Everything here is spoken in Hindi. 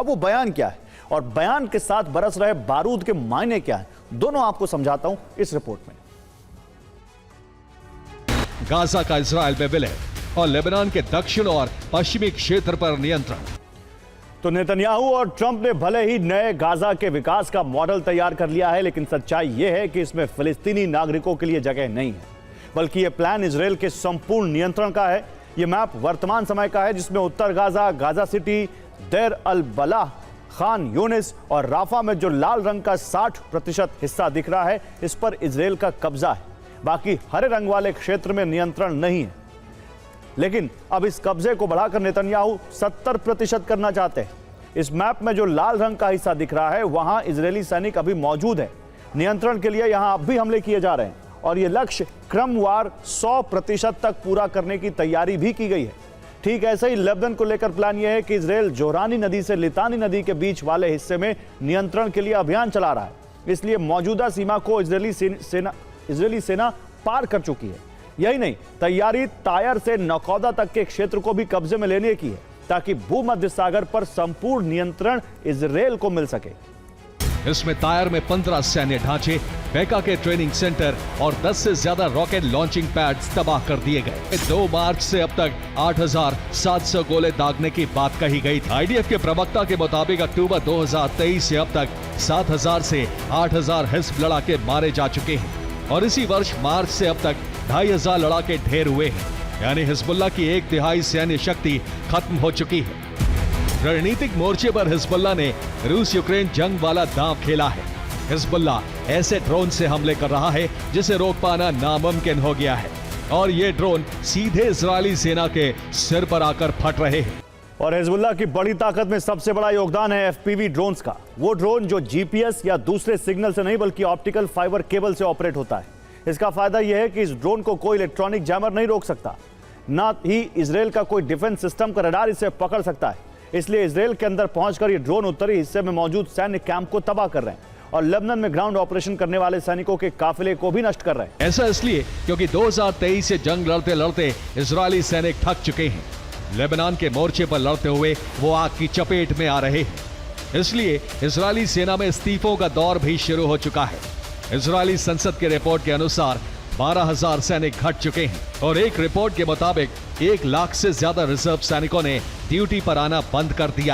अब वो बयान क्या है और बयान के साथ बरस रहे बारूद के मायने क्या है, दोनों आपको समझाता हूं इस रिपोर्ट में। गाजा का इजराइल में विलय और लेबनान के दक्षिण और पश्चिमी क्षेत्र पर नियंत्रण। तो नेतन्याहू और ट्रंप ने भले ही नए गाजा के विकास का मॉडल तैयार कर लिया है, लेकिन सच्चाई यह है कि इसमें फिलिस्तीनी नागरिकों के लिए जगह नहीं है, बल्कि यह प्लान इजराइल के संपूर्ण नियंत्रण का है। यह मैप वर्तमान समय का है, जिसमें उत्तर गाजा, गाजा सिटी, देर अल बलाह, खान यूनिस और राफा में जो लाल रंग का 60% हिस्सा दिख रहा है, इस पर इजराइल का कब्जा है। बाकी हरे रंग वाले क्षेत्र में नियंत्रण नहीं है। लेकिन अब इस कब्जे को बढ़ाकर नेतन्याहू 70% करना चाहते हैं। इस मैप में जो लाल रंग का हिस्सा दिख रहा है, वहां इजरायली सैनिक अभी मौजूद है। नियंत्रण के लिए यहां अब भी हमले किए जा रहे हैं और यह लक्ष्य क्रमवार 100% तक पूरा करने की तैयारी भी की गई है। ठीक ऐसे ही लेबनान को लेकर प्लान यह है कि इजराइल जोरानी नदी से लितानी नदी के बीच वाले हिस्से में नियंत्रण के लिए अभियान चला रहा है। इसलिए मौजूदा सीमा को इजरायली सेना पार कर चुकी है। यही नहीं, तैयारी तायर से नौकौदा तक के क्षेत्र को भी कब्जे में लेने की है, ताकि भूमध्य सागर पर संपूर्ण नियंत्रण इजराइल को मिल सके। इसमें तायर में 15 सैन्य ढांचे, बेका के ट्रेनिंग सेंटर और 10 से ज्यादा रॉकेट लॉन्चिंग पैड्स तबाह कर दिए गए। 2 मार्च से अब तक 8,700 गोले दागने की बात कही गई थी। आईडीएफ के प्रवक्ता के मुताबिक अक्टूबर 2023 से अब तक 7,000 से 8,000 हिज़्ब लड़ाके मारे जा चुके हैं और इसी वर्ष मार्च से अब तक 2,500 लड़ाके ढेर हुए हैं, यानी हिजबुल्लाह की 1/3 सैन्य शक्ति खत्म हो चुकी है। रणनीतिक मोर्चे पर हिजबुल्लाह ने रूस यूक्रेन जंग वाला दांव खेला है। हिजबुल्लाह ऐसे ड्रोन से हमले कर रहा है जिसे रोक पाना नामुमकिन हो गया है और ये ड्रोन सीधे इजरायली सेना के सिर पर आकर फट रहे हैं। और हिजबुल्लाह की बड़ी ताकत में सबसे बड़ा योगदान है एफपीवी ड्रोन्स का। वो ड्रोन जो जीपीएस या दूसरे सिग्नल से नहीं बल्कि ऑप्टिकल फाइबर केबल से ऑपरेट होता है। इसका फायदा यह है कि इस ड्रोन को कोई इलेक्ट्रॉनिक जैमर नहीं रोक सकता, ना ही इजराइल का कोई डिफेंस सिस्टम का रडार इसे पकड़ सकता है। इसलिए इजराइल के अंदर पहुंचकर ये ड्रोन उत्तरी हिस्से में मौजूद सैन्य कैंप को तबाह कर रहे हैं और लेबनान में ग्राउंड ऑपरेशन करने वाले सैनिकों के काफिले को भी नष्ट कर रहे हैं। ऐसा इसलिए क्योंकि 2023 से जंग लड़ते लड़ते इजरायली सैनिक थक चुके हैं। लेबनान के मोर्चे पर लड़ते हुए वो आग की चपेट में आ रहे हैं। इसलिए इजरायली सेना में इस्तीफों का दौर भी शुरू हो चुका है। इजरायली संसद के रिपोर्ट के अनुसार 12,000 सैनिक घट चुके हैं और एक रिपोर्ट के मुताबिक 1 लाख से ज्यादा रिजर्व सैनिकों ने ड्यूटी पर आना बंद कर दिया है।